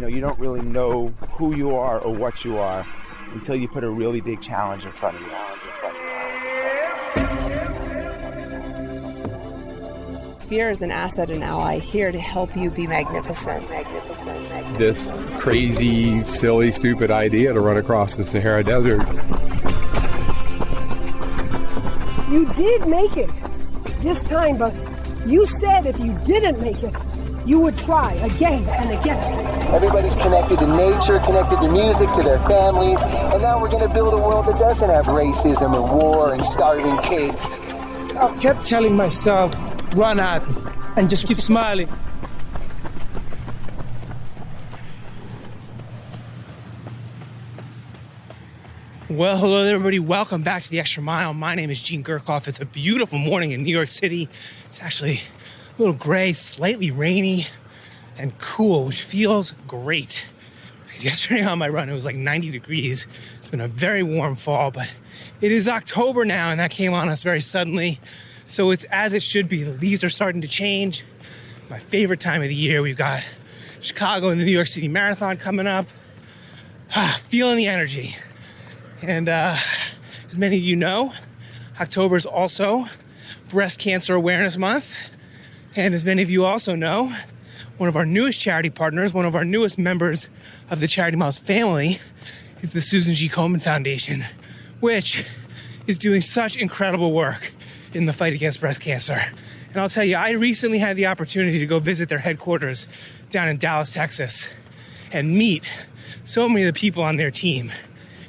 you don't really know who you are or what you are until you put a really big challenge in front of you. Fear is an asset and ally here to help you be magnificent. This crazy, silly, stupid idea to run across the Sahara Desert. You did make it this time, but you said if you didn't make it, you would try again and again. Everybody's connected to nature, connected to music, to their families, and now we're going to build a world that doesn't have racism and war and starving kids. I kept telling myself, run at it, and just keep smiling. Well, hello everybody. Welcome back to The Extra Mile. My name is Gene Gerkoff. It's a beautiful morning in New York City. It's actually a little gray, slightly rainy, and cool, which feels great. Because yesterday on my run, it was like 90 degrees. It's been a very warm fall, but it is October now, and that came on us very suddenly. So it's as it should be. The leaves are starting to change. My favorite time of the year. We've got Chicago and the New York City Marathon coming up. Feeling the energy. And as many of you know, October is also Breast Cancer Awareness Month. And as many of you also know, one of our newest charity partners, one of our newest members of the Charity Miles family is the Susan G. Komen Foundation, which is doing such incredible work in the fight against breast cancer. And I'll tell you, I recently had the opportunity to go visit their headquarters down in Dallas, Texas, and meet so many of the people on their team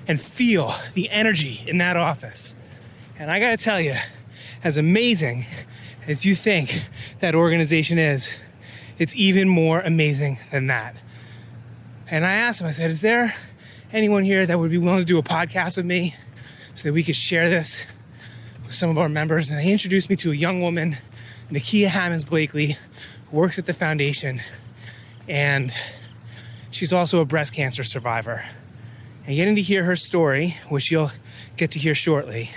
and feel the energy in that office. And I gotta tell you, as amazing as you think that organization is, it's even more amazing than that. And I asked them, I said, is there anyone here that would be willing to do a podcast with me so that we could share this with some of our members? And they introduced me to a young woman, Nikia Hammonds-Blakely, who works at the foundation. And she's also a breast cancer survivor. And getting to hear her story, which you'll get to hear shortly,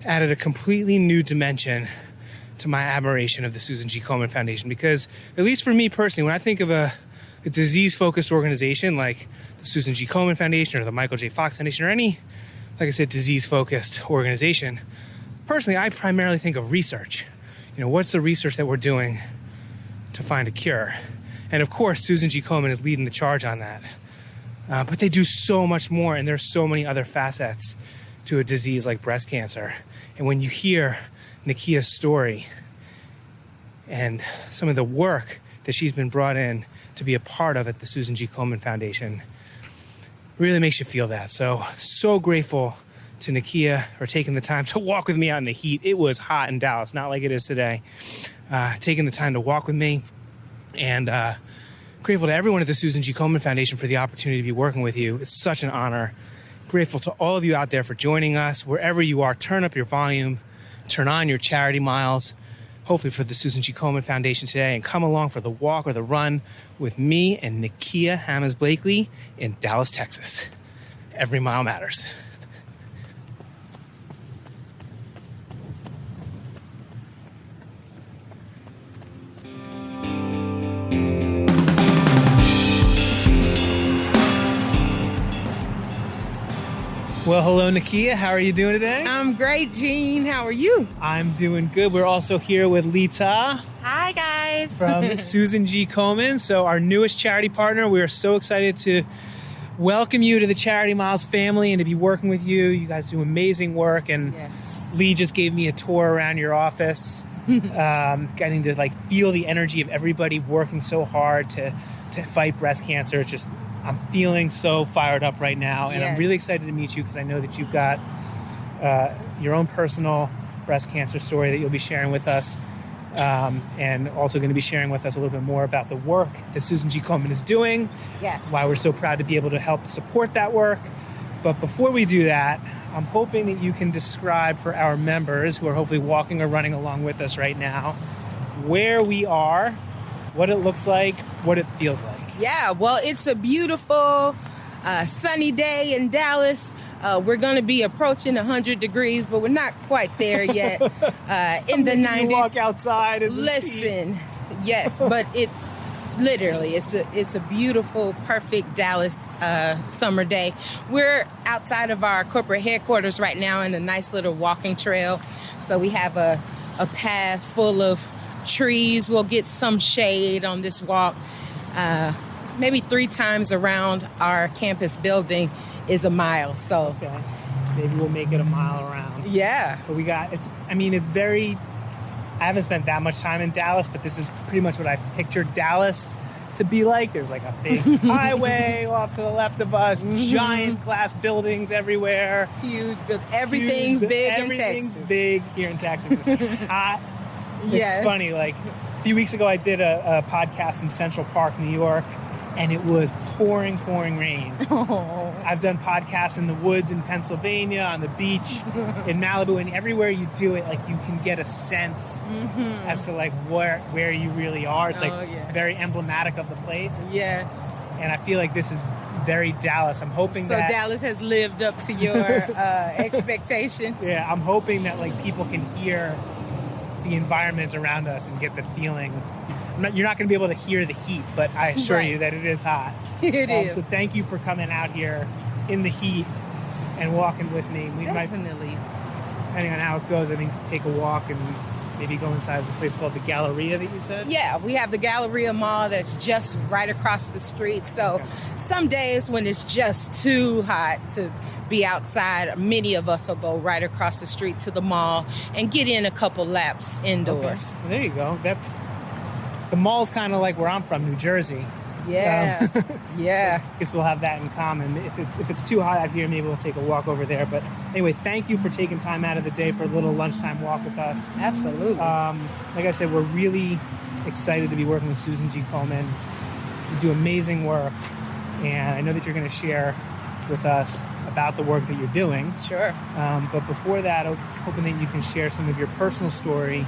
added a completely new dimension to my admiration of the Susan G. Komen Foundation. Because, at least for me personally, when I think of a disease-focused organization like the Susan G. Komen Foundation or the Michael J. Fox Foundation or any, like I said, disease-focused organization, personally, I primarily think of research. What's the research that we're doing to find a cure? And of course, Susan G. Komen is leading the charge on that. But they do so much more, and there's so many other facets to a disease like breast cancer. And when you hear Nikia's story and some of the work that she's been brought in to be a part of at the Susan G. Komen Foundation, really makes you feel that. So grateful to Nikia for taking the time to walk with me out in the heat. It was hot in Dallas, not like it is today. Taking the time to walk with me, and grateful to everyone at the Susan G. Komen Foundation for the opportunity to be working with you. It's such an honor. Grateful to all of you out there for joining us. Wherever you are, turn up your volume, turn on your charity miles, hopefully for the Susan G. Komen Foundation today, and come along for the walk or the run with me and Nikia Hammonds-Blakely in Dallas, Texas. Every mile matters. Well, hello, Nikia. How are you doing today? I'm great, Gene. How are you? I'm doing good. We're also here with Lita. Hi, guys. From Susan G. Komen, so our newest charity partner. We are so excited to welcome you to the Charity Miles family and to be working with you. You guys do amazing work, and yes. Lee just gave me a tour around your office, getting to feel the energy of everybody working so hard to fight breast cancer. It's just, I'm feeling so fired up right now, and I'm really excited to meet you because I know that you've got your own personal breast cancer story that you'll be sharing with us, and also going to be sharing with us a little bit more about the work that Susan G. Komen is doing, why we're so proud to be able to help support that work. But before we do that, I'm hoping that you can describe for our members who are hopefully walking or running along with us right now where we are, what it looks like, what it feels like. Yeah, well, it's a beautiful sunny day in Dallas. We're going to be approaching 100 degrees, but we're not quite there yet. In the 90s. You walk outside and listen, yes, but it's Literally, it's a beautiful, perfect Dallas summer day. We're outside of our corporate headquarters right now in a nice little walking trail. So we have a path full of trees. We'll get some shade on this walk. Maybe 3 times around our campus building is a mile. So Okay. Maybe we'll make it a mile around. yeah. But it's very, I haven't spent that much time in Dallas, but this is pretty much what I pictured Dallas to be like. There's like a big highway off to the left of us, giant glass buildings everywhere. Huge. Everything's big in Texas. Everything's big here in Texas. It's hot. It's Yes. funny. Like a few weeks ago, I did a podcast in Central Park, New York, and it was pouring rain. Oh. I've done podcasts in the woods in Pennsylvania, on the beach, in Malibu, and everywhere you do it, like you can get a sense as to like where you really are. It's like yes. very emblematic of the place, Yes. and I feel like this is very Dallas. I'm hoping So that Dallas has lived up to your expectations. yeah, I'm hoping that like people can hear the environment around us and get the feeling. You're not going to be able to hear the heat, but I assure Right. you that it is hot. It is. So thank you for coming out here in the heat and walking with me. We might, Definitely. depending on how it goes, I think take a walk and maybe go inside the place called the Galleria that you said. Yeah, we have the Galleria Mall that's just right across the street. So some days when it's just too hot to be outside, many of us will go right across the street to the mall and get in a couple laps indoors. Well, there you go. The mall's kind of like where I'm from, New Jersey. Yeah, yeah. I guess we'll have that in common. If it's too hot out here, maybe we'll take a walk over there. But anyway, thank you for taking time out of the day for a little lunchtime walk with us. Absolutely. Like I said, we're really excited to be working with Susan G. Komen. You do amazing work, and I know that you're going to share with us about the work that you're doing. Sure. But before that, I'm hoping that you can share some of your personal story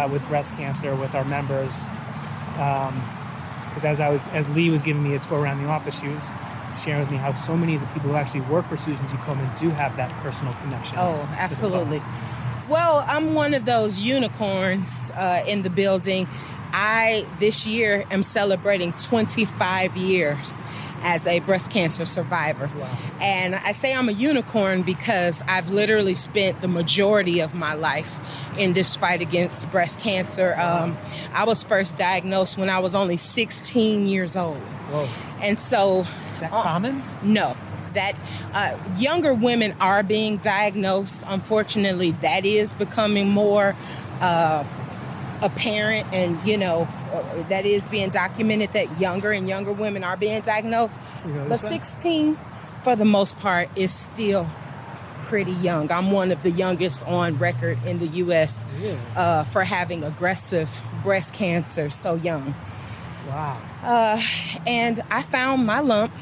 with breast cancer with our members. Because as Lee was giving me a tour around the office, she was sharing with me how so many of the people who actually work for Susan G. Komen do have that personal connection. Oh, to the absolutely. cause. Well, I'm one of those unicorns in the building. I, this year, am celebrating 25 years as a breast cancer survivor. Wow. And I say I'm a unicorn because I've literally spent the majority of my life in this fight against breast cancer. I was first diagnosed when I was only 16 years old. Whoa. And so... Is that common? No. That younger women are being diagnosed. Unfortunately, that is becoming more apparent, and that is being documented that younger and younger women are being diagnosed. But 16, for the most part, is still pretty young. I'm one of the youngest on record in the U.S. For having aggressive breast cancer so young. Wow. And I found my lump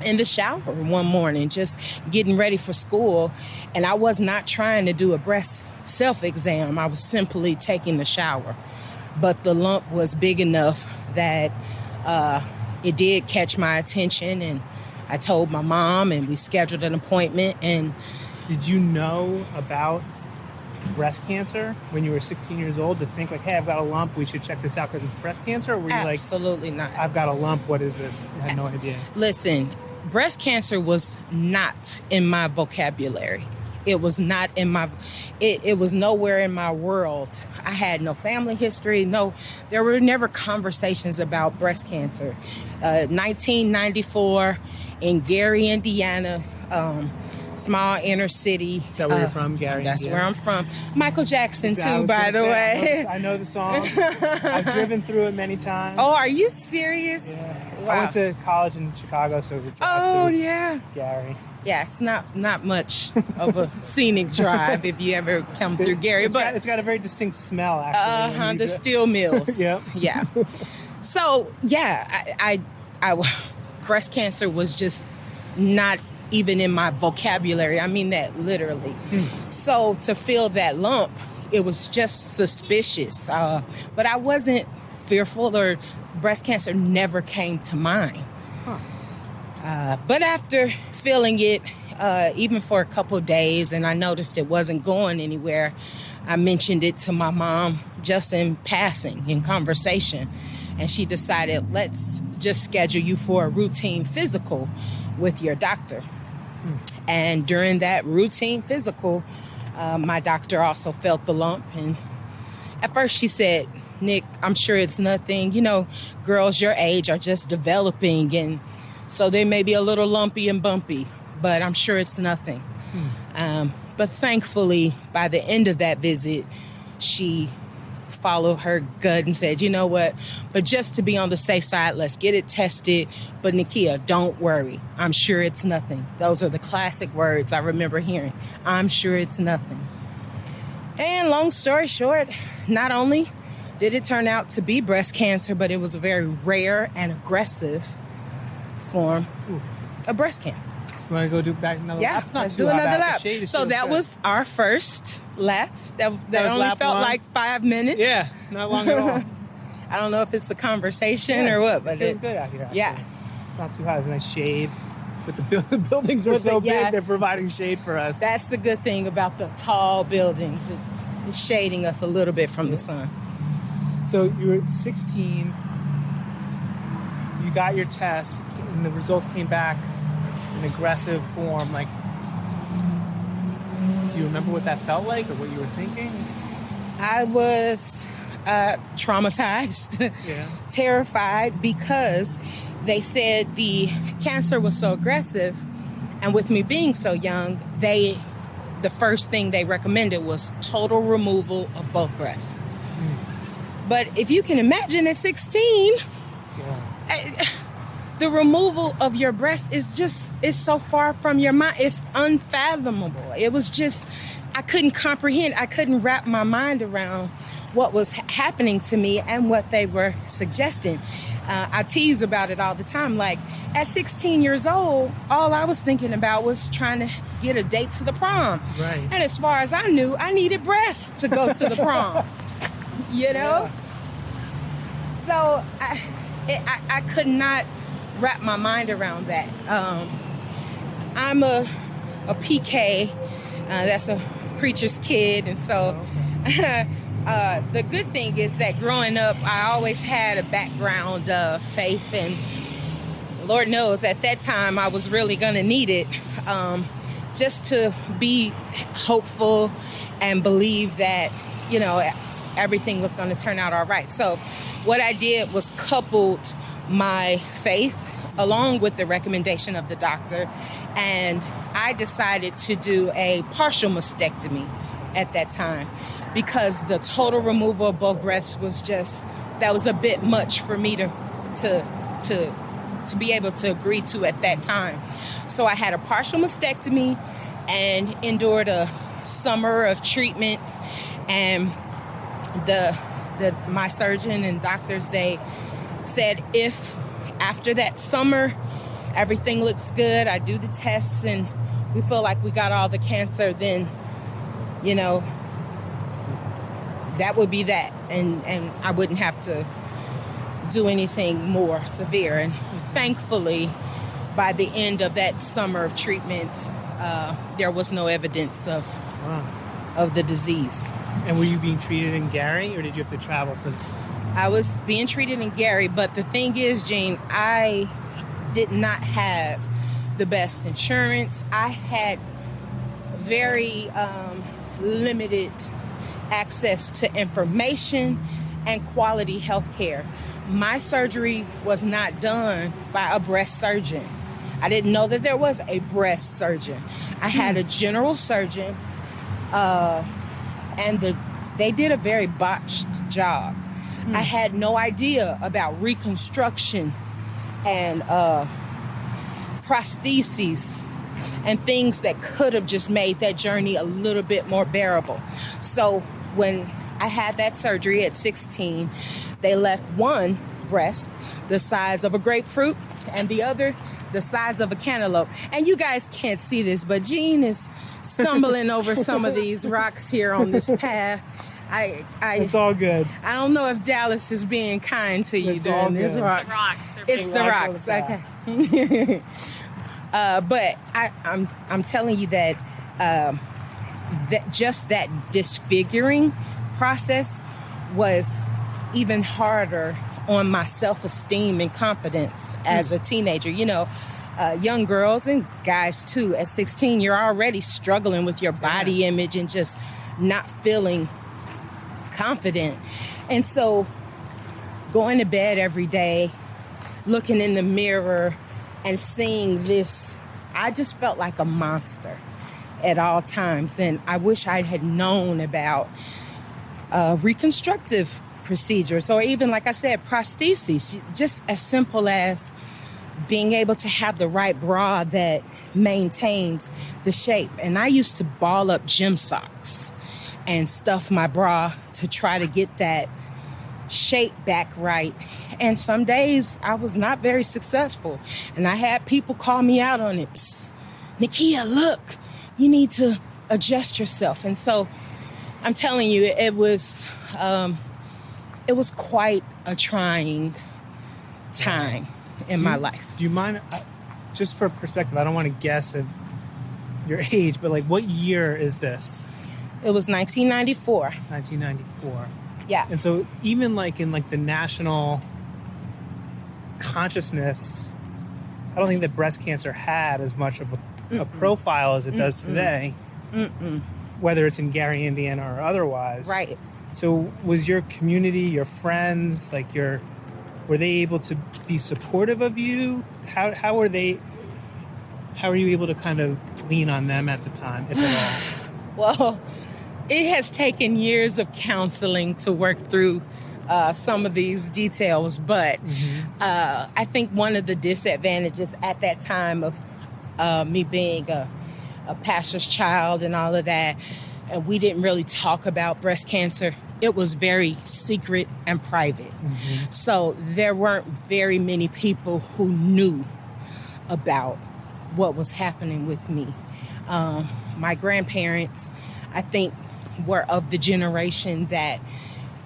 in the shower one morning, just getting ready for school. And I was not trying to do a breast self-exam. I was simply taking the shower. But the lump was big enough that it did catch my attention. And I told my mom, and we scheduled an appointment. And did you know about breast cancer when you were 16 years old, to think like, hey, I've got a lump, we should check this out because it's breast cancer? Or were you absolutely not. I've got a lump, what is this? I had no idea. Listen, breast cancer was not in my vocabulary. It was not in my, it was nowhere in my world. I had no family history. There were never conversations about breast cancer. 1994 in Gary, Indiana, small inner city. Is that where you're from, Gary? That's Indiana? where I'm from. Michael Jackson, I too, was by gonna the say, way. I know the song. I've driven through it many times. Oh, are you serious? Yeah. Wow. I went to college in Chicago, so we Oh, through yeah. Gary. Yeah, it's not much of a scenic drive if you ever come through Gary. It's got a very distinct smell, actually. The steel mills. Yep. Yeah. So, yeah, I breast cancer was just not even in my vocabulary. I mean that literally. So to feel that lump, it was just suspicious. But I wasn't fearful, or breast cancer never came to mind. But after feeling it, even for a couple of days, and I noticed it wasn't going anywhere, I mentioned it to my mom just in passing, in conversation. and she decided, let's just schedule you for a routine physical with your doctor. And during that routine physical, my doctor also felt the lump. And at first she said, Nick, I'm sure it's nothing. You know, girls your age are just developing, and so they may be a little lumpy and bumpy, but I'm sure it's nothing. But thankfully, by the end of that visit, she followed her gut and said, you know what, but just to be on the safe side, let's get it tested. But Nikia, don't worry. I'm sure it's nothing. Those are the classic words I remember hearing. I'm sure it's nothing. And long story short, not only did it turn out to be breast cancer, but it was a very rare and aggressive form of breast cancer. You want to go do back another lap? Yeah, let's do another lap. So that was our first lap. That only lap felt one? like 5 minutes. Yeah, not long at all. I don't know if it's the conversation or what, but it feels good out here. Actually. Yeah. It's not too hot. It's a nice shade. But the buildings are so big, they're providing shade for us. That's the good thing about the tall buildings. It's shading us a little bit from the sun. So you were 16, you got your test, and the results came back in aggressive form. Like, do you remember what that felt like or what you were thinking? I was traumatized, terrified, because they said the cancer was so aggressive, and with me being so young, the first thing they recommended was total removal of both breasts. But if you can imagine at 16, the removal of your breast is so far from your mind. It's unfathomable. It was just, I couldn't comprehend. I couldn't wrap my mind around what was happening to me and what they were suggesting. I tease about it all the time. Like, at 16 years old, all I was thinking about was trying to get a date to the prom. Right. And as far as I knew, I needed breasts to go to the prom. You know? Yeah. So I could not wrap my mind around that. I'm a PK, that's a preacher's kid, and so the good thing is that growing up, I always had a background of faith, and Lord knows at that time I was really gonna need it, just to be hopeful and believe that, you know, everything was gonna turn out all right. So what I did was coupled my faith along with the recommendation of the doctor, and I decided to do a partial mastectomy at that time because the total removal of both breasts was that was a bit much for me to be able to agree to at that time. So I had a partial mastectomy and endured a summer of treatments, and my surgeon and doctors, they said if after that summer everything looks good, I do the tests and we feel like we got all the cancer, then, you know, that would be that, and I wouldn't have to do anything more severe. And thankfully, by the end of that summer of treatments, there was no evidence of the disease. And were you being treated in Gary, or did you have to travel for I was being treated in Gary, but the thing is, Gene, I did not have the best insurance. I had very limited access to information and quality health care. My surgery was not done by a breast surgeon. I didn't know that there was a breast surgeon. I had a general surgeon, and they did a very botched job. I had no idea about reconstruction and prostheses and things that could have just made that journey a little bit more bearable. So when I had that surgery at 16, they left one breast the size of a grapefruit and the other the size of a cantaloupe. And you guys can't see this, but Gene is stumbling over some of these rocks here on this path. It's all good. I don't know if Dallas is being kind to you during this rock. It's the rocks. Okay. But I'm telling you that that just that disfiguring process was even harder on my self-esteem and confidence as a teenager. You know, young girls and guys too, at 16, you're already struggling with your body image and just not feeling confident. And so going to bed every day, looking in the mirror and seeing this, I just felt like a monster at all times. And I wish I had known about reconstructive procedures, or even, like I said, prostheses, just as simple as being able to have the right bra that maintains the shape. And I used to ball up gym socks and stuff my bra to try to get that shape back right. And some days I was not very successful. And I had people call me out on it. Psst, Nikia, look, you need to adjust yourself. And so I'm telling you, it was quite a trying time in my life. Do you mind, just for perspective, I don't want to guess of your age, but like what year is this? It was 1994. 1994. Yeah. And so even like in like the national consciousness, I don't think that breast cancer had as much of a profile as it does today, whether it's in Gary, Indiana or otherwise. Right. So was your community, your friends, like were they able to be supportive of you? How were you able to kind of lean on them at the time, if at all? Well, it has taken years of counseling to work through some of these details, but I think one of the disadvantages at that time of me being a pastor's child and all of that, and we didn't really talk about breast cancer. It was very secret and private. So there weren't very many people who knew about what was happening with me. My grandparents, I think, were of the generation that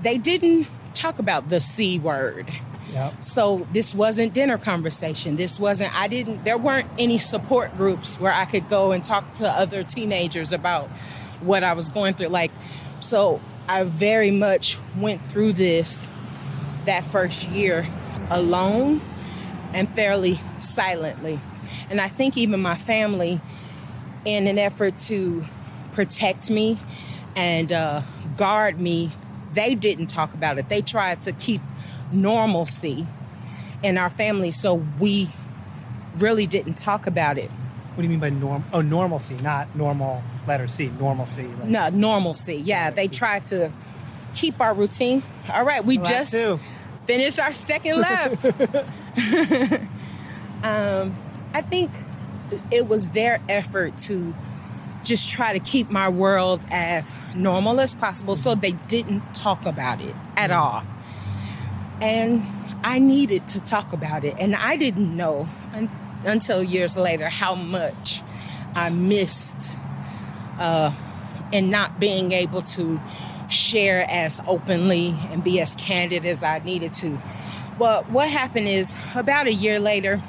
they didn't talk about the C word. Yep. So this wasn't dinner conversation. There weren't any support groups where I could go and talk to other teenagers about what I was going through. So I very much went through that first year alone and fairly silently. And I think even my family, in an effort to protect me and guard me, they didn't talk about it. They tried to keep normalcy in our family, so we really didn't talk about it. What do you mean by normalcy, not normal letter C, normalcy? Like. No, normalcy. Yeah, they tried to keep our routine. All right, we just finished our second lap. I think it was their effort to just try to keep my world as normal as possible, so they didn't talk about it at all. And I needed to talk about it, and I didn't know until years later how much I missed in not being able to share as openly and be as candid as I needed to. Well, what happened is about a year later,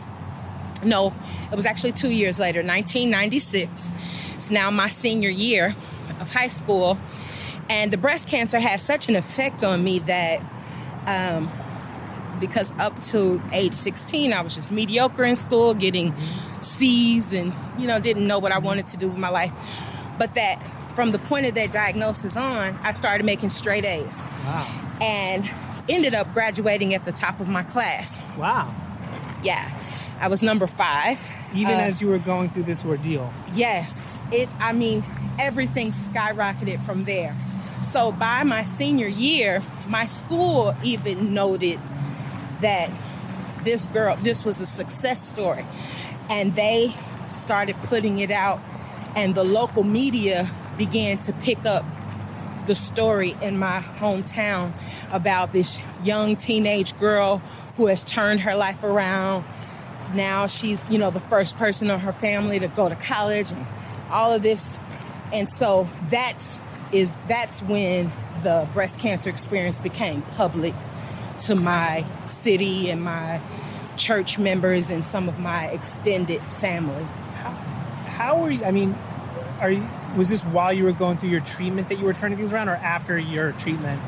no, it was actually 2 years later, 1996. It's now my senior year of high school. And the breast cancer had such an effect on me that because up to age 16, I was just mediocre in school, getting C's and, didn't know what I wanted to do with my life. But that from the point of that diagnosis on, I started making straight A's. Wow. And ended up graduating at the top of my class. Wow. Yeah. I was number 5. Even as you were going through this ordeal? Yes. Everything skyrocketed from there. So by my senior year, my school even noted that this was a success story. And they started putting it out, and the local media began to pick up the story in my hometown about this young teenage girl who has turned her life around. Now she's, the first person in her family to go to college and all of this. And so that's when the breast cancer experience became public to my city and my church members and some of my extended family. How were you, was this while you were going through your treatment that you were turning things around, or after your treatment?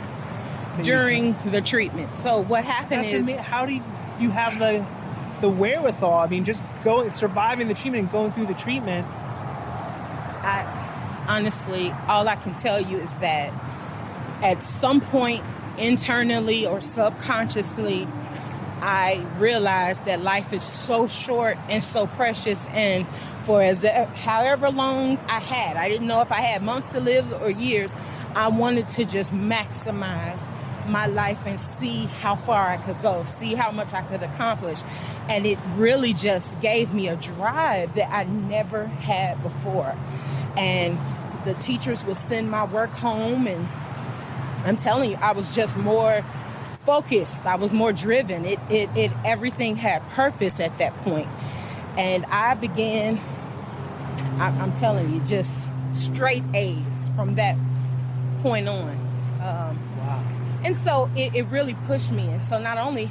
during the treatment. So what happened is... How do you have the wherewithal? I mean, just surviving the treatment and going through the treatment. Honestly, all I can tell you is that at some point, internally or subconsciously, I realized that life is so short and so precious, and for however long I didn't know if I had months to live or years, I wanted to just maximize my life and see how far I could go, see how much I could accomplish. And it really just gave me a drive that I never had before. And the teachers would send my work home, and I'm telling you, I was just more focused. I was more driven. Everything had purpose at that point. And I began, I'm telling you, just straight A's from that point on. Wow. And so it really pushed me. And so not only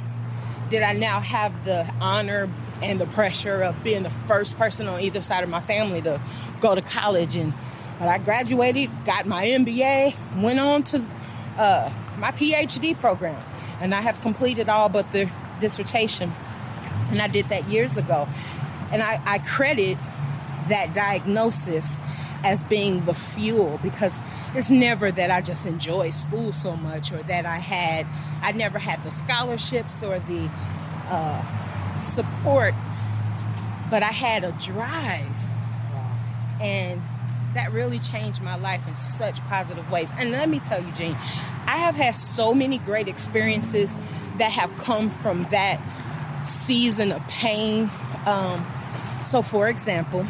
did I now have the honor and the pressure of being the first person on either side of my family to go to college, but I graduated, got my MBA, went on to my PhD program, and I have completed all but the dissertation, and I did that years ago. And I credit that diagnosis as being the fuel, because it's never that I just enjoy school so much, or that I never had the scholarships or the support, but I had a drive. And that really changed my life in such positive ways. And let me tell you, Gene, I have had so many great experiences that have come from that season of pain. So for example,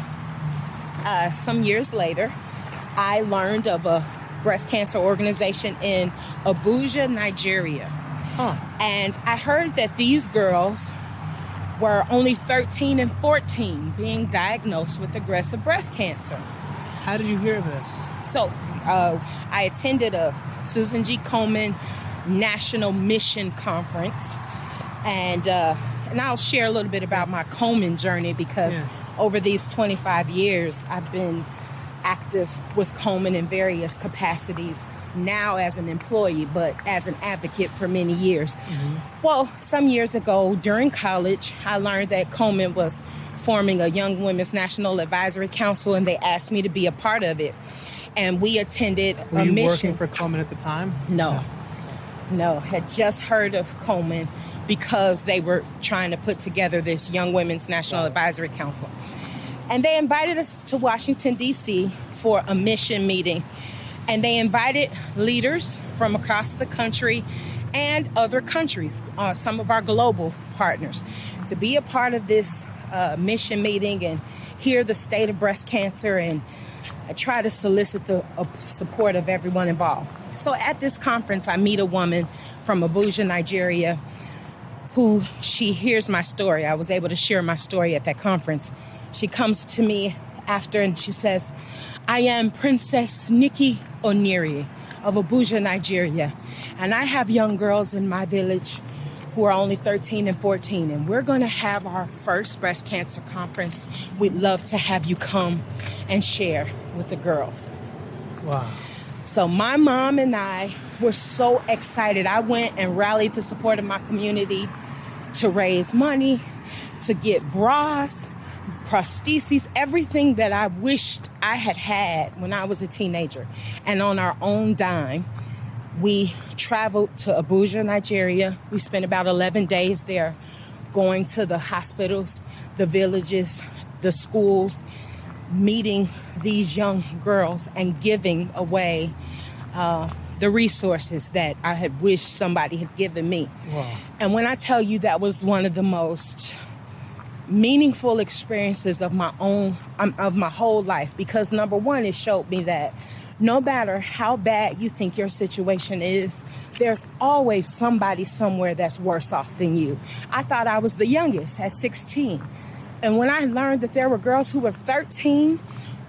some years later, I learned of a breast cancer organization in Abuja, Nigeria. And I heard that these girls were only 13 and 14 being diagnosed with aggressive breast cancer. How did you hear of this? So I attended a Susan G. Komen National Mission Conference, and I'll share a little bit about my Komen journey, because over these 25 years, I've been active with Komen in various capacities, now as an employee, but as an advocate for many years. Mm-hmm. Well, some years ago during college, I learned that Komen was forming a Young Women's National Advisory Council, and they asked me to be a part of it. And we attended Were a you mission. working for Komen at the time? No, had just heard of Komen because they were trying to put together this Young Women's National Advisory Council. And they invited us to Washington, D.C. for a mission meeting. And they invited leaders from across the country and other countries, some of our global partners, to be a part of this mission meeting and hear the state of breast cancer, and try to solicit the support of everyone involved. So at this conference, I meet a woman from Abuja, Nigeria, who she hears my story. I was able to share my story at that conference. She comes to me after and she says, "I am Princess Nikia Hammonds-Blakely of Abuja, Nigeria, and I have young girls in my village who are only 13 and 14, and we're going to have our first breast cancer conference. We'd love to have you come and share with the girls." Wow. So my mom and I were so excited. I went and rallied the support of my community to raise money, to get bras, prostheses, everything that I wished I had had when I was a teenager. And on our own dime, we traveled to Abuja, Nigeria. We spent about 11 days there, going to the hospitals, the villages, the schools, meeting these young girls and giving away the resources that I had wished somebody had given me. Wow. And when I tell you that was one of the most meaningful experiences of my whole life, because number one, it showed me that no matter how bad you think your situation is, there's always somebody somewhere that's worse off than you. I thought I was the youngest at 16. And when I learned that there were girls who were 13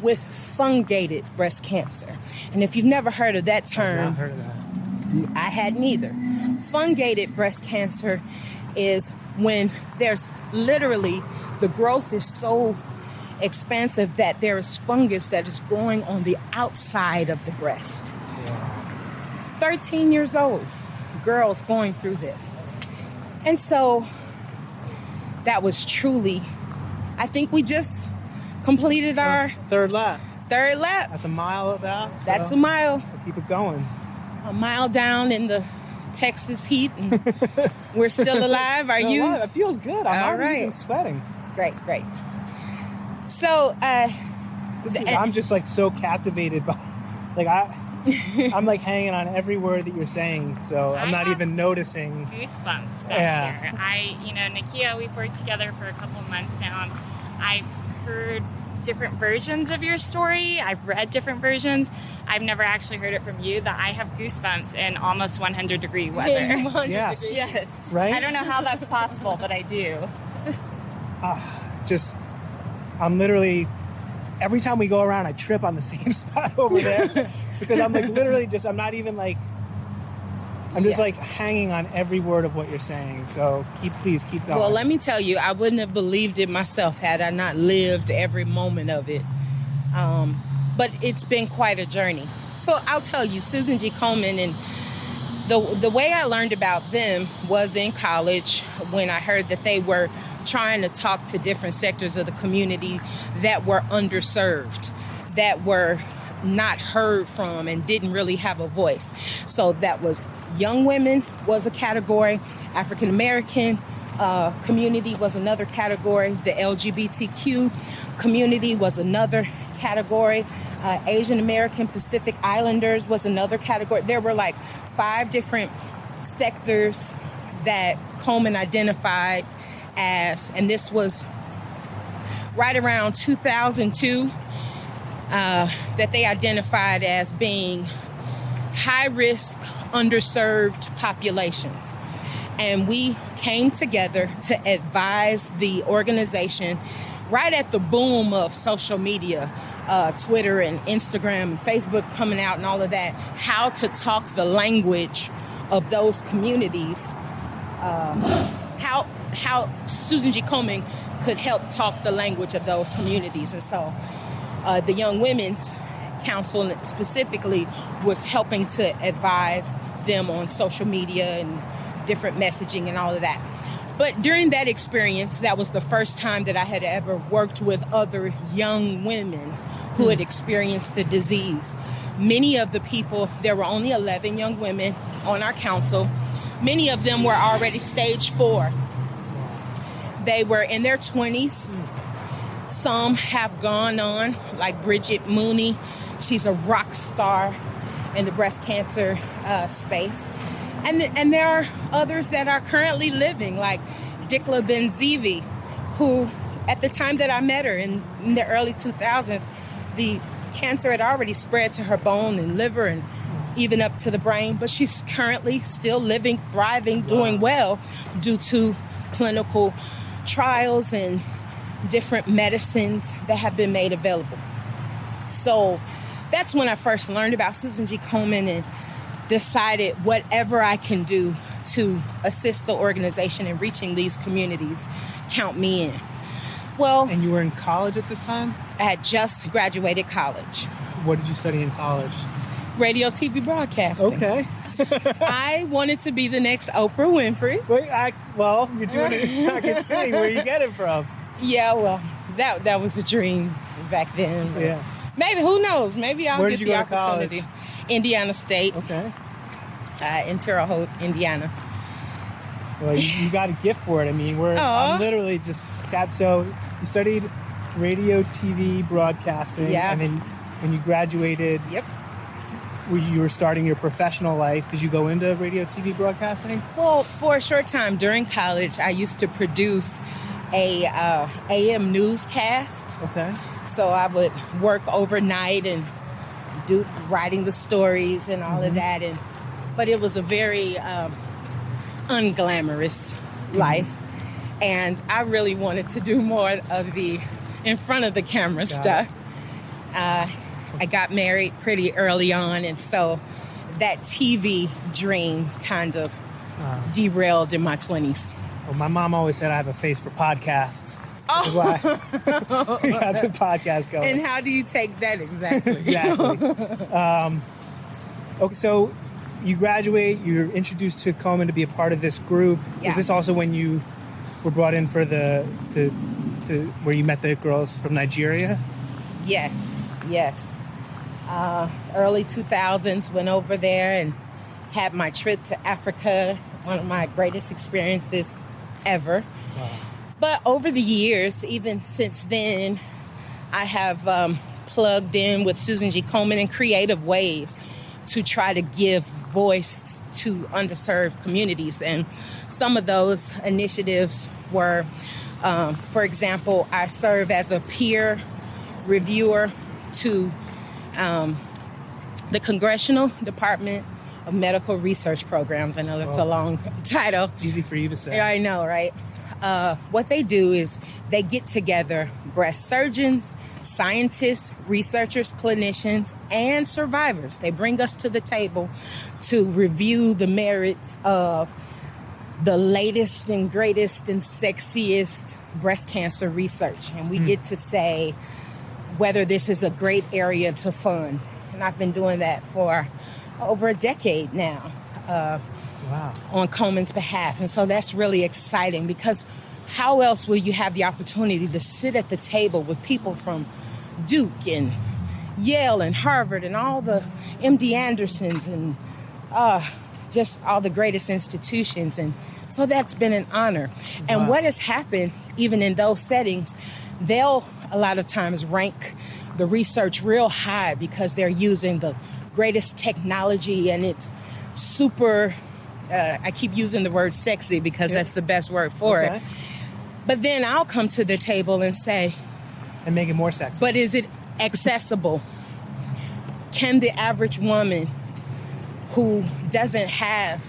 with fungated breast cancer. And if you've never heard of that term, I've not heard of that. I hadn't either. Fungated breast cancer is when there's literally, the growth is so expansive that there is fungus that is growing on the outside of the breast. 13 years old, girls going through this. And so that was truly, I think we just completed our third lap. third lap. That's a mile about. So That's a mile. we'll keep it going. A mile down in the Texas heat, and we're still alive. Are Still you? alive. It feels good. I'm All already right. even sweating. Great. So, I'm just like so captivated by, like I'm like hanging on every word that you're saying. So I'm not even noticing. Goosebumps back here. Nikia, we've worked together for a couple months now, and I've heard different versions of your story. I've read different versions. I've never actually heard it from you. That I have goosebumps in almost 100-degree weather. Yes. Yes. Right? I don't know how that's possible, but I do. I'm literally, every time we go around, I trip on the same spot over there because I'm like literally just, I'm not even like, I'm just like hanging on every word of what you're saying. So please keep going. well, let me tell you, I wouldn't have believed it myself had I not lived every moment of it. But it's been quite a journey. So I'll tell you, Susan G. Komen, and the way I learned about them was in college when I heard that they were trying to talk to different sectors of the community that were underserved, that were not heard from and didn't really have a voice. So that was young women was a category, African American community was another category, the LGBTQ community was another category, Asian American Pacific Islanders was another category. There were like 5 different sectors that Komen identified as, and this was right around 2002, that they identified as being high-risk, underserved populations. And we came together to advise the organization right at the boom of social media, Twitter and Instagram and Facebook coming out and all of that, how to talk the language of those communities, how Susan G. Komen could help talk the language of those communities. And so the Young Women's Council specifically was helping to advise them on social media and different messaging and all of that. But during that experience, that was the first time that I had ever worked with other young women who had experienced the disease. Many of the people, there were only 11 young women on our council. Many of them were already stage 4. They were in their 20s. Some have gone on, like Bridget Mooney. She's a rock star in the breast cancer space. And there are others that are currently living, like Dikla Benzivi, who at the time that I met her in the early 2000s, the cancer had already spread to her bone and liver and even up to the brain, but she's currently still living, thriving, doing well due to clinical trials and different medicines that have been made available. So that's when I first learned about Susan G. Komen and decided whatever I can do to assist the organization in reaching these communities, count me in. Well, And you were in college at this time? I had just graduated college. What did you study in college? Radio, TV broadcasting. Okay. I wanted to be the next Oprah Winfrey. Wait, you're doing it. I can see where you get it from. Yeah, well, that was a dream back then. Yeah. Maybe, who knows? Maybe I'll Where get did you the go to opportunity. college? Indiana State, Okay. in Terre Haute, Indiana. Well, you got a gift for it. I mean, I'm literally just so you studied radio, TV, broadcasting, Yeah. and then when you graduated, Yep. you were starting your professional life. Did you go into radio, TV, broadcasting? Well, for a short time during college, I used to produce a AM newscast. Okay. So I would work overnight and writing the stories and all of that. But it was a very unglamorous life. And I really wanted to do more of the in front of the camera stuff. I got married pretty early on, and so that TV dream kind of derailed in my 20s. Well, my mom always said I have a face for podcasts. That's why I got the podcast going. And how do you take that exactly? Exactly. Okay, so you graduate, you're introduced to Komen to be a part of this group. Yeah. Is this also when you were brought in for the where you met the girls from Nigeria? Yes. Early 2000s, went over there and had my trip to Africa, one of my greatest experiences ever. Wow. But over the years, even since then, I have plugged in with Susan G. Komen in creative ways to try to give voice to underserved communities. And some of those initiatives were, for example, I serve as a peer reviewer to the Congressional Department of Medical Research Programs. I know that's a long title. Easy for you to say. Yeah, I know, right? What they do is they get together breast surgeons, scientists, researchers, clinicians, and survivors. They bring us to the table to review the merits of the latest and greatest and sexiest breast cancer research. And we get to say whether this is a great area to fund. And I've been doing that for over a decade now. On Komen's behalf. And so that's really exciting, because how else will you have the opportunity to sit at the table with people from Duke and Yale and Harvard and all the MD Andersons and just all the greatest institutions. And so that's been an honor. And what has happened, even in those settings, they'll a lot of times rank the research real high because they're using the greatest technology, and it's super, I keep using the word sexy because that's the best word for it. But then I'll come to the table and say, and make it more sexy. But is it accessible? Can the average woman who doesn't have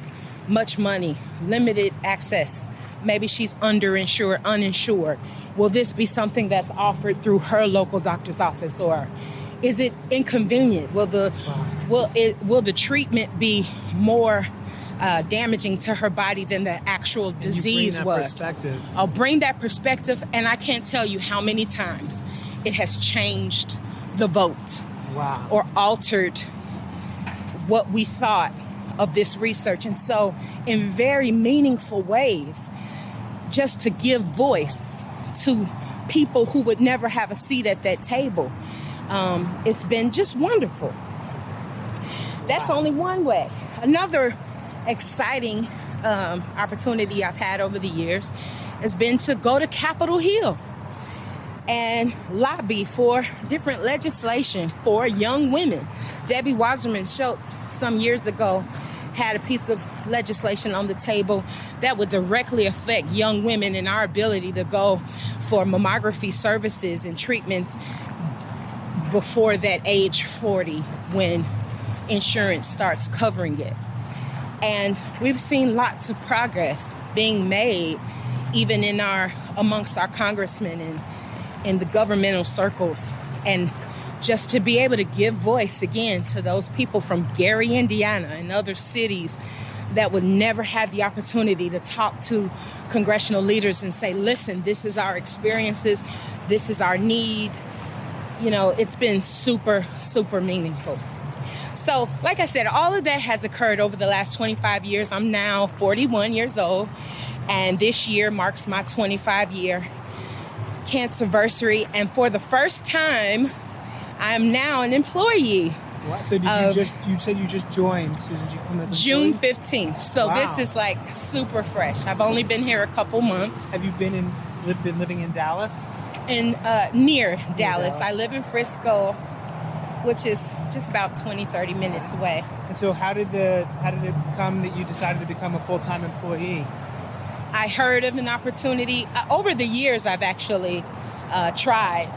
much money, limited access, maybe she's underinsured, uninsured, will this be something that's offered through her local doctor's office? Or is it inconvenient? Will the treatment be more damaging to her body than the actual disease was? I'll bring that perspective, and I can't tell you how many times it has changed the vote. Or altered what we thought of this research. And so in very meaningful ways, just to give voice to people who would never have a seat at that table, it's been just wonderful. That's only one way. Another exciting opportunity I've had over the years has been to go to Capitol Hill and lobby for different legislation for young women. Debbie Wasserman Schultz some years ago had a piece of legislation on the table that would directly affect young women and our ability to go for mammography services and treatments before that age 40 when insurance starts covering it. And we've seen lots of progress being made even amongst our congressmen and in the governmental circles. And just to be able to give voice again to those people from Gary, Indiana and other cities that would never have the opportunity to talk to congressional leaders and say, listen, this is our experiences, this is our need. You know, it's been super, super meaningful. So, like I said, all of that has occurred over the last 25 years. I'm now 41 years old, and this year marks my 25-year cancerversary. And for the first time, I'm now an employee. What? So you said you just joined Susan G. Komen? June 15th. So This is like super fresh. I've only been here a couple months. Have you been living in Dallas? Near Dallas. I live in Frisco, which is just about 20-30 minutes away. And so how did it come that you decided to become a full-time employee? I heard of an opportunity. Over the years, I've actually tried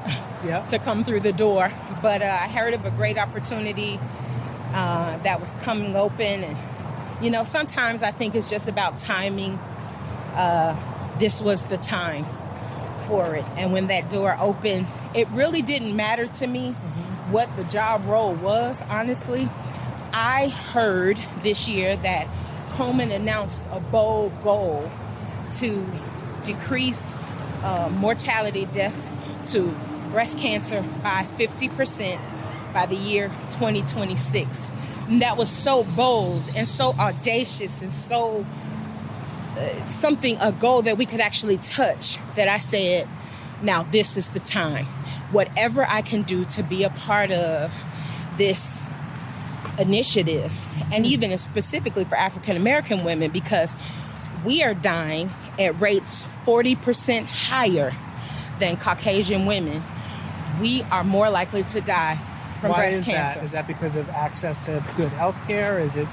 to come through the door, but I heard of a great opportunity that was coming open. And, you know, sometimes I think it's just about timing. This was the time for it. And when that door opened, it really didn't matter to me what the job role was, honestly. I heard this year that Komen announced a bold goal to decrease mortality death to breast cancer by 50% by the year 2026. that was so bold and so audacious and so a goal that we could actually touch, that I said, now this is the time. Whatever I can do to be a part of this initiative, and even specifically for African American women, because we are dying at rates 40% higher than Caucasian women. We are more likely to die from breast cancer. Is that because of access to good health care? Is it?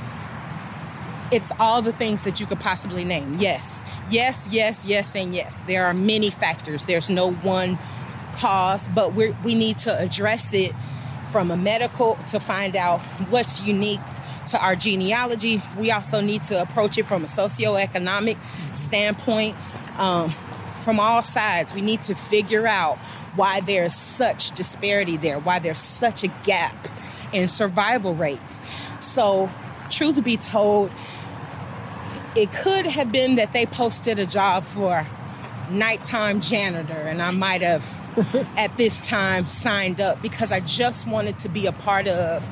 It's all the things that you could possibly name. Yes, yes, yes, yes, and yes. There are many factors. There's no one cause, but we need to address it from a medical to find out what's unique to our genealogy. We also need to approach it from a socioeconomic standpoint. From all sides, we need to figure out why there's such disparity there, why there's such a gap in survival rates. So, truth be told, it could have been that they posted a job for nighttime janitor, and I might have at this time signed up because I just wanted to be a part of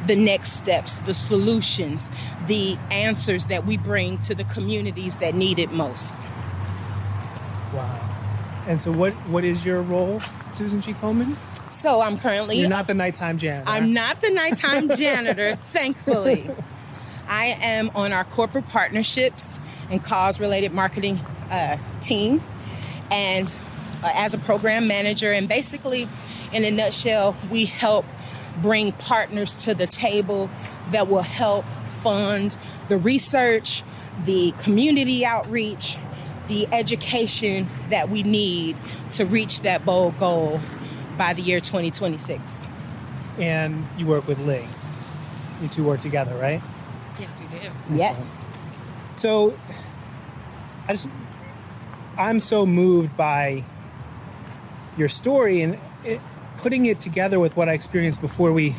the next steps, the solutions, the answers that we bring to the communities that need it most. Wow. And so what is your role, Susan G. Komen? So I'm currently... You're not the nighttime janitor. I'm not the nighttime janitor, thankfully. I am on our corporate partnerships and cause-related marketing team, and as a program manager. And basically, in a nutshell, we help bring partners to the table that will help fund the research, the community outreach, the education that we need to reach that bold goal by the year 2026. And you work with Lee. You two work together, right? Yes, we do. Yes. So, I'm so moved by your story and putting it together with what I experienced before we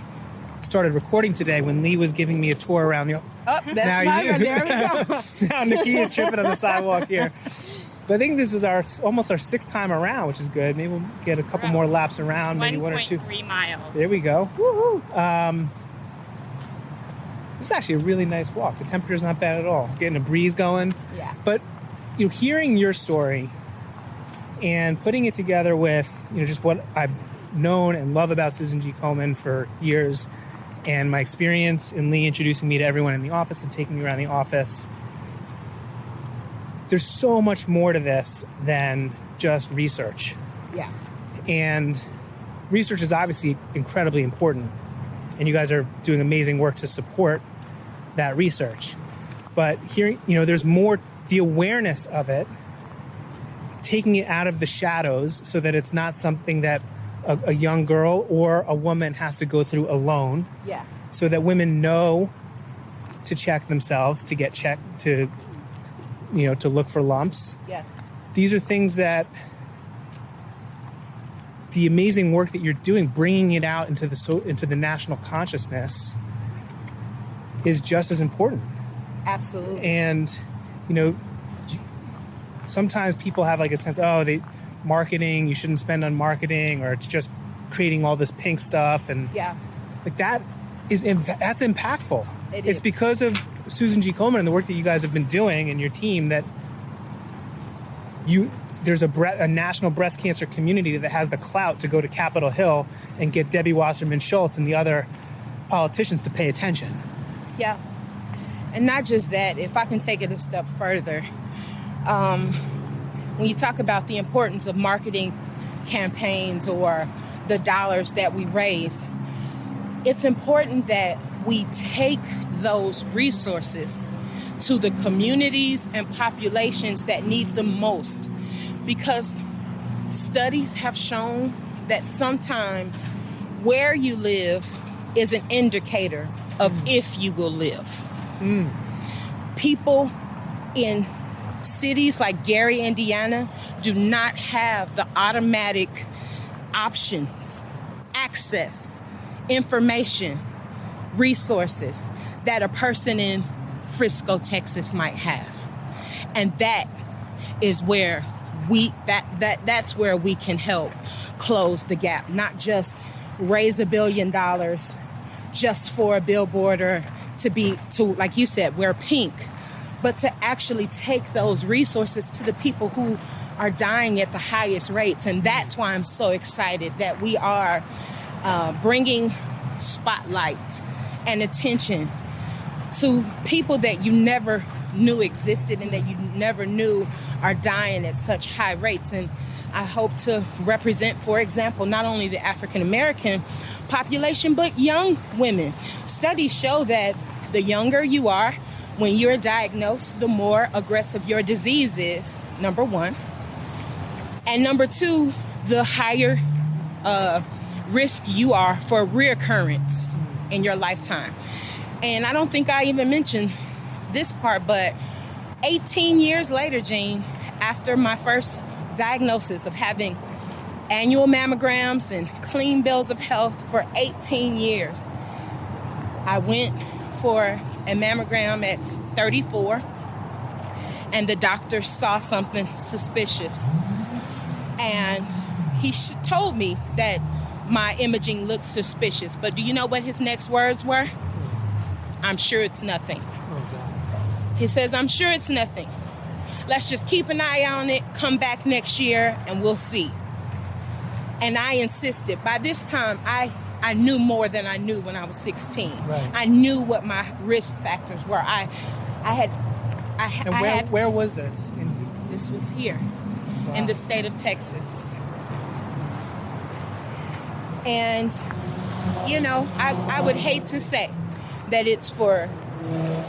started recording today, when Lee was giving me a tour around the... Oh, that's my one. There we go. Now Nikia is tripping on the sidewalk here. But I think this is almost our sixth time around, which is good. Maybe we'll get a couple more laps around, maybe 1 or 2. 1.3 miles. There we go. Woohoo! It's actually a really nice walk. The temperature's not bad at all. Getting a breeze going. Yeah. But hearing your story and putting it together with just what I've known and love about Susan G. Komen for years, and my experience in Lee introducing me to everyone in the office and taking me around the office, there's so much more to this than just research. Yeah. And research is obviously incredibly important, and you guys are doing amazing work to support that research. But hearing, there's more, the awareness of it, taking it out of the shadows so that it's not something that a young girl or a woman has to go through alone. Yeah. So that women know to check themselves, to get checked, to look for lumps. Yes. These are things that the amazing work that you're doing, bringing it out into the national consciousness, is just as important. Absolutely. And, sometimes people have a sense, marketing, you shouldn't spend on marketing, or it's just creating all this pink stuff. And yeah, that's impactful. It's because of Susan G. Komen and the work that you guys have been doing and your team that there's a national breast cancer community that has the clout to go to Capitol Hill and get Debbie Wasserman Schultz and the other politicians to pay attention. Yeah. And not just that, if I can take it a step further, when you talk about the importance of marketing campaigns or the dollars that we raise, it's important that we take those resources to the communities and populations that need them most. Because studies have shown that sometimes where you live is an indicator of if you will live. People in cities like Gary, Indiana, do not have the automatic options, access, information, resources that a person in Frisco, Texas might have. And that is where that's where we can help close the gap, not just raise $1 billion just for a billboard or to, like you said, wear pink, but to actually take those resources to the people who are dying at the highest rates. And that's why I'm so excited that we are bringing spotlight and attention to people that you never knew existed and that you never knew are dying at such high rates. And I hope to represent, for example, not only the African American population, but young women. Studies show that the younger you are, when you're diagnosed, the more aggressive your disease is, number one. And number two, the higher risk you are for reoccurrence in your lifetime. And I don't think I even mentioned this part, but 18 years later, Jean, after my first diagnosis of having annual mammograms and clean bills of health for 18 years, I went for a mammogram at 34, and the doctor saw something suspicious. And he told me that my imaging looked suspicious. But do you know what his next words were? I'm sure it's nothing. He says, I'm sure it's nothing. Let's just keep an eye on it, come back next year, and we'll see. And I insisted. By this time, I knew more than I knew when I was 16. Right. I knew what my risk factors were. Where was this? This was here, in the state of Texas. And, you know, I would hate to say that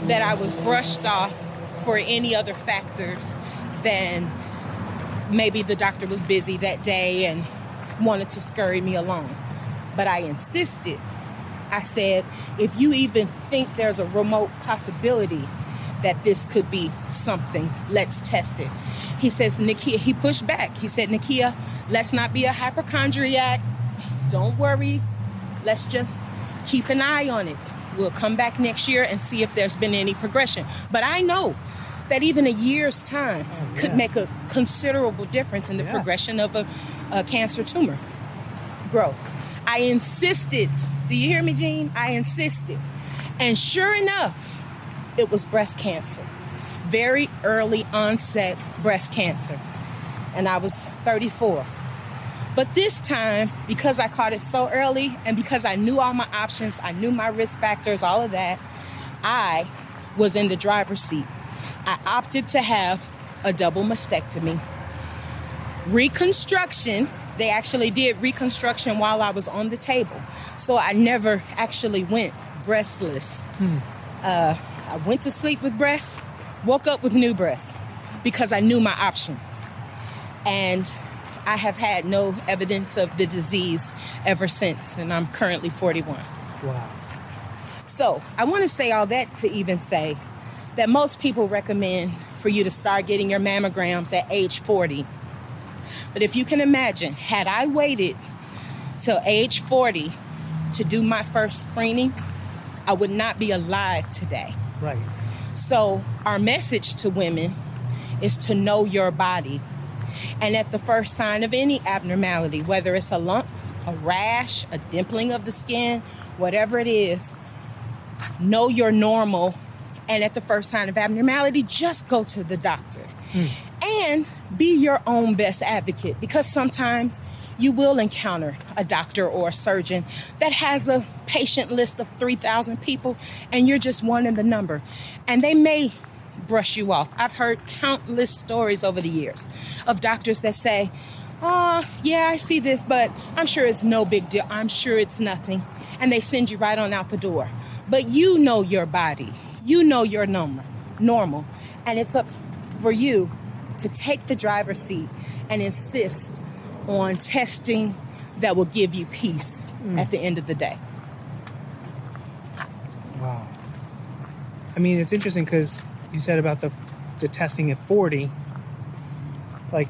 that I was brushed off for any other factors than maybe the doctor was busy that day and wanted to scurry me along. But I insisted. I said, if you even think there's a remote possibility that this could be something, let's test it. He says, Nikia, he pushed back. He said, Nikia, let's not be a hypochondriac. Don't worry. Let's just keep an eye on it. We'll come back next year and see if there's been any progression. But I know that even a year's time could make a considerable difference in the progression of a cancer tumor growth. I insisted. Do you hear me, Jean? I insisted. And sure enough, it was breast cancer. Very early onset breast cancer. And I was 34. But this time, because I caught it so early and because I knew all my options, I knew my risk factors, all of that, I was in the driver's seat. I opted to have a double mastectomy. Reconstruction, they actually did reconstruction while I was on the table. So I never actually went breastless. I went to sleep with breasts, woke up with new breasts because I knew my options. And I have had no evidence of the disease ever since, and I'm currently 41. Wow. So I want to say all that to even say that most people recommend for you to start getting your mammograms at age 40. But if you can imagine, had I waited till age 40 to do my first screening, I would not be alive today. Right. So our message to women is to know your body. And at the first sign of any abnormality, whether it's a lump, a rash, a dimpling of the skin, whatever it is, know you're normal. And at the first sign of abnormality, just go to the doctor. And be your own best advocate, because sometimes you will encounter a doctor or a surgeon that has a patient list of 3,000 people and you're just one in the number. And they may brush you off. I've heard countless stories over the years of doctors that say, oh, yeah, I see this, but I'm sure it's no big deal. I'm sure it's nothing. And they send you right on out the door. But you know your body. You know your normal. And it's up for you to take the driver's seat and insist on testing that will give you peace at the end of the day. Wow. I mean, it's interesting because you said about the testing at 40. Like,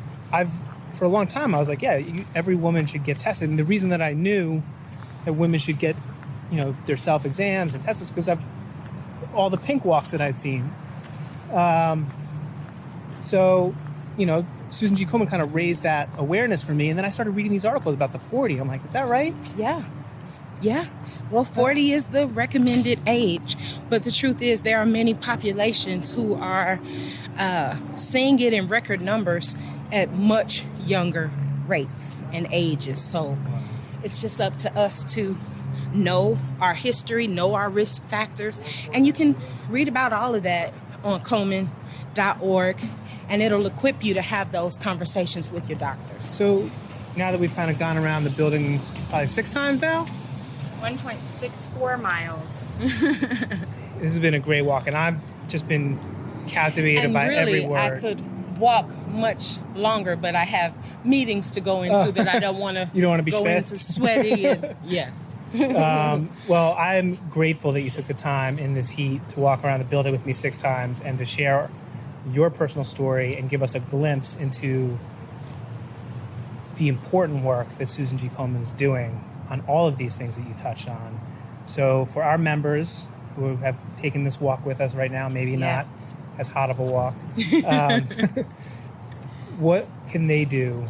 for a long time, I was like, yeah, every woman should get tested. And the reason that I knew that women should get, their self-exams and tests is because of all the pink walks that I'd seen. So, Susan G. Komen kind of raised that awareness for me. And then I started reading these articles about the 40. I'm like, is that right? Yeah. Yeah. Well, 40 is the recommended age. But the truth is there are many populations who are seeing it in record numbers at much younger rates and ages. So it's just up to us to know our history, know our risk factors. And you can read about all of that on Komen.org, and it'll equip you to have those conversations with your doctors. So now that we've kind of gone around the building probably 6 times now? 1.64 miles. This has been a great walk, and I've just been captivated And by really, every word. I could walk much longer, but I have meetings to go into that I don't want to. You don't want to be go sweat? into sweaty. And, yes. Well, I'm grateful that you took the time in this heat to walk around the building with me 6 times and to share your personal story and give us a glimpse into the important work that Susan G. Komen is doing on all of these things that you touched on. So for our members who have taken this walk with us right now, maybe not as hot of a walk, what can they do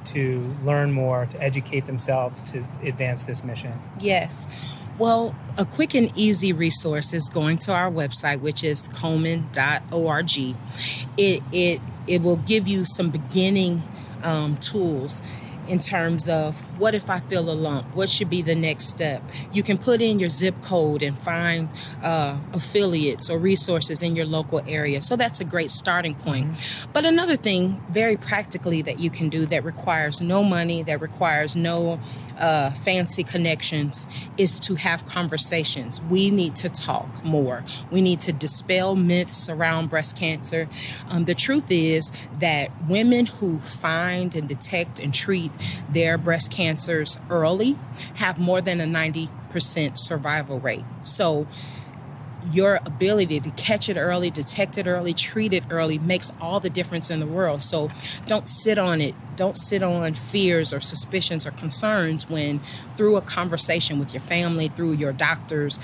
to learn more, to educate themselves, to advance this mission? Yes. Well, a quick and easy resource is going to our website, which is Komen.org. It will give you some beginning tools in terms of what if I feel a lump? What should be the next step? You can put in your zip code and find affiliates or resources in your local area. So that's a great starting point. Mm-hmm. But another thing, very practically, that you can do that requires no money, that requires no fancy connections, is to have conversations. We need to talk more. We need to dispel myths around breast cancer. The truth is that women who find and detect and treat their breast cancers early have more than a 90% survival rate. So your ability to catch it early, detect it early, treat it early makes all the difference in the world. So don't sit on it. Don't sit on fears or suspicions or concerns when through a conversation with your family, through your doctors,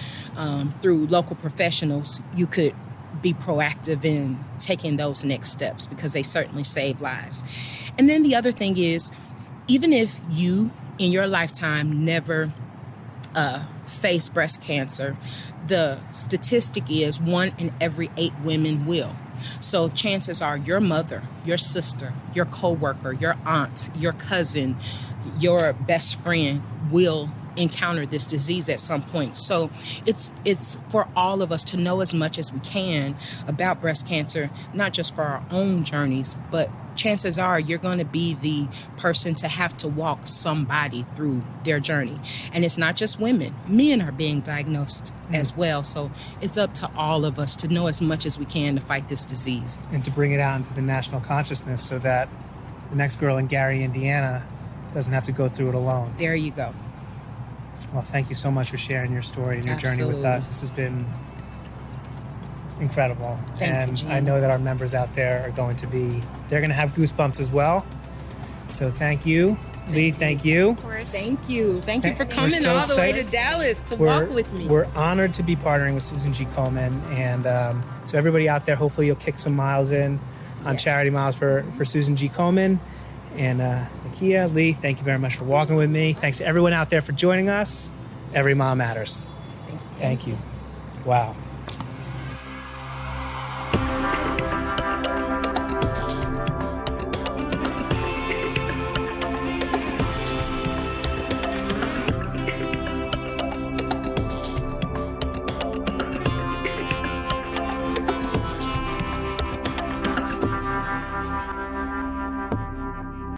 through local professionals, you could be proactive in taking those next steps, because they certainly save lives. And then the other thing is, even if you in your lifetime never face breast cancer, the statistic is 1 in every 8 women will. So chances are your mother, your sister, your coworker, your aunt, your cousin, your best friend will encounter this disease at some point. So it's for all of us to know as much as we can about breast cancer, not just for our own journeys, but chances are you're going to be the person to have to walk somebody through their journey. And it's not just women. Men are being diagnosed as well. So it's up to all of us to know as much as we can to fight this disease. And to bring it out into the national consciousness so that the next girl in Gary, Indiana doesn't have to go through it alone. There you go. Well, thank you so much for sharing your story and your journey with us. This has been incredible. Thank you, I know that our members out there are going to have goosebumps as well. So thank you. Lee, thank you. Of course. Thank you. Thank you for coming all the way to Dallas to walk with me. We're honored to be partnering with Susan G. Komen. And so everybody out there, hopefully you'll kick some miles in on charity miles for Susan G. Komen. And Nikia, Lee, thank you very much for walking with me. Thanks to everyone out there for joining us. Every mile matters. Thank you. Wow.